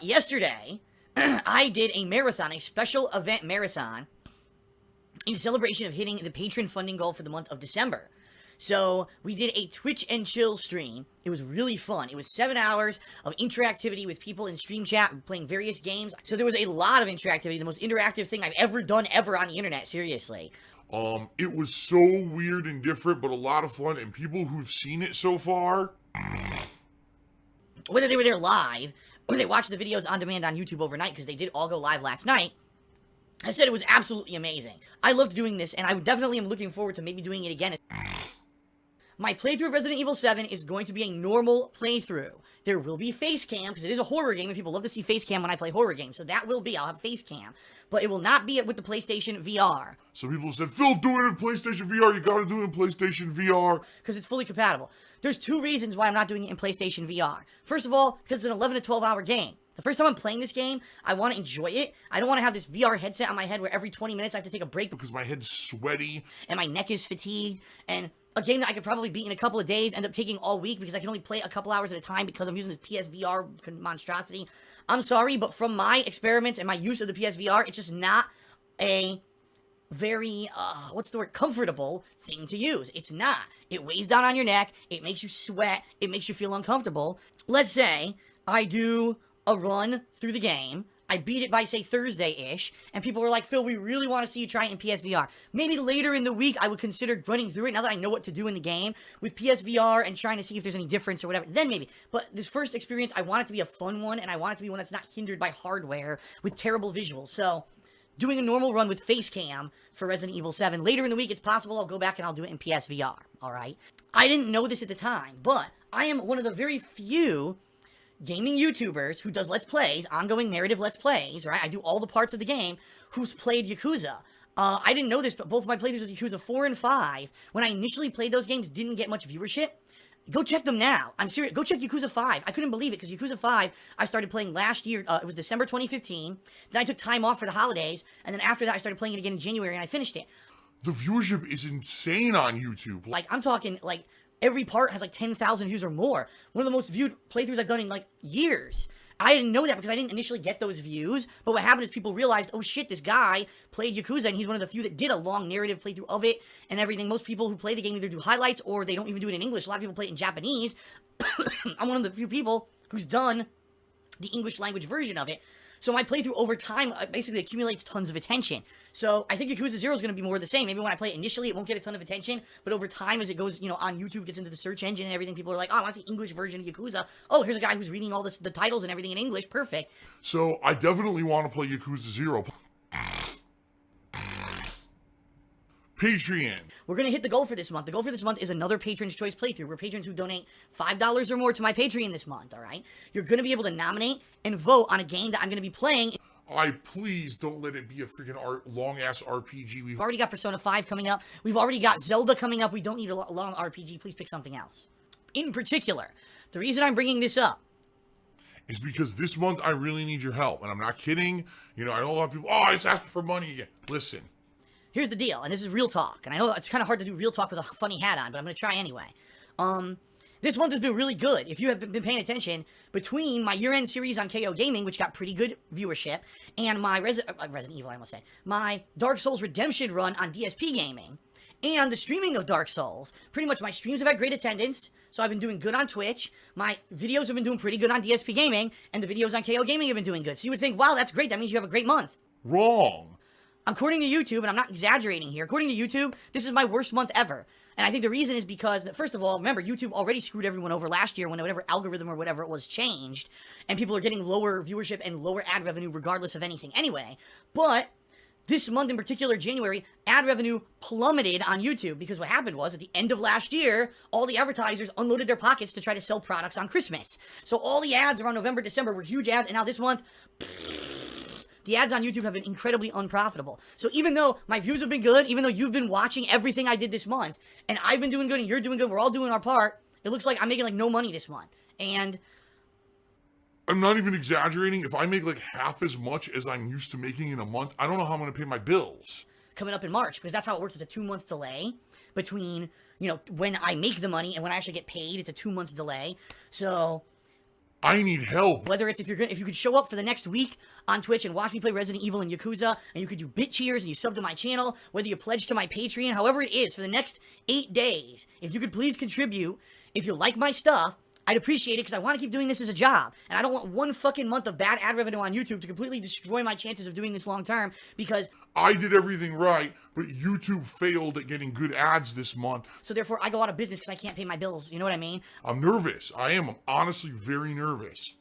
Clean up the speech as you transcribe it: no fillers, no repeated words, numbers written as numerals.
Yesterday, I did a marathon, a special event marathon, in celebration of hitting the patron funding goal for the month of December. So, we did a Twitch and Chill stream. It was really fun. It was 7 hours of interactivity with people in stream chat, playing various games. So there was a lot of interactivity, the most interactive thing I've ever done ever on the internet, seriously. It was so weird and different, but a lot of fun, and people who've seen it so far, whether they were there live, or they watched the videos on demand on YouTube overnight, because they did all go live last night, I said it was absolutely amazing. I loved doing this, and I definitely am looking forward to maybe doing it again. My playthrough of Resident Evil 7 is going to be a normal playthrough. There will be face cam, because it is a horror game, and people love to see face cam when I play horror games, so that will be, I'll have face cam. But it will not be with the PlayStation VR. Some people said, Phil, do it in PlayStation VR, you gotta do it in PlayStation VR. Because it's fully compatible. There's 2 reasons why I'm not doing it in PlayStation VR. First of all, because it's an 11 to 12 hour game. The first time I'm playing this game, I want to enjoy it. I don't want to have this VR headset on my head where every 20 minutes I have to take a break. Because my head's sweaty. And my neck is fatigued. And a game that I could probably beat in a couple of days, end up taking all week because I can only play a couple hours at a time because I'm using this PSVR monstrosity. I'm sorry, but from my experiments and my use of the PSVR, it's just not a very, comfortable thing to use. It's not. It weighs down on your neck, it makes you sweat, it makes you feel uncomfortable. Let's say I do a run through the game, I beat it by, say, Thursday-ish, and people were like, Phil, we really want to see you try it in PSVR. Maybe later in the week, I would consider running through it, now that I know what to do in the game, with PSVR and trying to see if there's any difference or whatever, then maybe. But this first experience, I want it to be a fun one, and I want it to be one that's not hindered by hardware with terrible visuals. So, doing a normal run with face cam for Resident Evil 7. Later in the week, it's possible I'll go back and I'll do it in PSVR, alright? I didn't know this at the time, but I am one of the very few gaming YouTubers who does Let's Plays, ongoing narrative Let's Plays, right? I do all the parts of the game, who's played Yakuza. I didn't know this, but both of my playthroughs of Yakuza 4 and 5, when I initially played those games, didn't get much viewership. Go check them now. I'm serious. Go check Yakuza 5. I couldn't believe it, because Yakuza 5, I started playing last year. It was December 2015. Then I took time off for the holidays, and then after that, I started playing it again in January, and I finished it. The viewership is insane on YouTube. Like, I'm talking, like, every part has like 10,000 views or more. One of the most viewed playthroughs I've done in like years. I didn't know that because I didn't initially get those views, but what happened is people realized, oh shit, this guy played Yakuza, and he's one of the few that did a long narrative playthrough of it and everything. Most people who play the game either do highlights or they don't even do it in English. A lot of people play it in Japanese. I'm one of the few people who's done the English language version of it. So my playthrough over time basically accumulates tons of attention. So I think Yakuza 0 is going to be more of the same. Maybe when I play it initially, it won't get a ton of attention, but over time as it goes, you know, on YouTube, gets into the search engine and everything, people are like, oh, I want to see English version of Yakuza. Oh, here's a guy who's reading all this, the titles and everything in English. Perfect. So I definitely want to play Yakuza 0. Patreon. We're going to hit the goal for this month. The goal for this month is another Patron's Choice playthrough, where patrons who donate $5 or more to my Patreon this month, alright? You're going to be able to nominate and vote on a game that I'm going to be playing. Please don't let it be a freaking long-ass RPG. We've already got Persona 5 coming up. We've already got Zelda coming up. We don't need a long RPG. Please pick something else. In particular, the reason I'm bringing this up is because this month I really need your help. And I'm not kidding. You know, I know a lot of people, oh, I just asked for money again. Listen. Here's the deal, and this is real talk, and I know it's kind of hard to do real talk with a funny hat on, but I'm going to try anyway. This month has been really good. If you have been paying attention, between my year-end series on KO Gaming, which got pretty good viewership, and my Resident Evil, I almost said, my Dark Souls Redemption run on DsPgaming, and the streaming of Dark Souls, pretty much my streams have had great attendance, so I've been doing good on Twitch, my videos have been doing pretty good on DsPgaming, and the videos on KO Gaming have been doing good. So you would think, wow, that's great, that means you have a great month. Wrong. According to YouTube, and I'm not exaggerating here, according to YouTube, this is my worst month ever. And I think the reason is because, first of all, remember, YouTube already screwed everyone over last year when whatever algorithm or whatever it was changed, and people are getting lower viewership and lower ad revenue regardless of anything anyway. But this month in particular, January, ad revenue plummeted on YouTube because what happened was, at the end of last year, all the advertisers unloaded their pockets to try to sell products on Christmas. So all the ads around November, December were huge ads, and now this month, the ads on YouTube have been incredibly unprofitable. So even though my views have been good, even though you've been watching everything I did this month, and I've been doing good and you're doing good, we're all doing our part, it looks like I'm making like no money this month. And I'm not even exaggerating. If I make like half as much as I'm used to making in a month, I don't know how I'm going to pay my bills. Coming up in March, because that's how it works. It's a 2-month delay between, you know, when I make the money and when I actually get paid. It's a 2-month delay. So I need help. Whether it's if you could show up for the next week on Twitch and watch me play Resident Evil and Yakuza, and you could do bit cheers and you sub to my channel, whether you pledge to my Patreon, however it is, for the next 8 days, if you could please contribute, if you like my stuff, I'd appreciate it because I want to keep doing this as a job. And I don't want one fucking month of bad ad revenue on YouTube to completely destroy my chances of doing this long term because I did everything right, but YouTube failed at getting good ads this month. so therefore I go out of business because I can't pay my bills. You know what I mean? I'm nervous. I am. I'm honestly very nervous.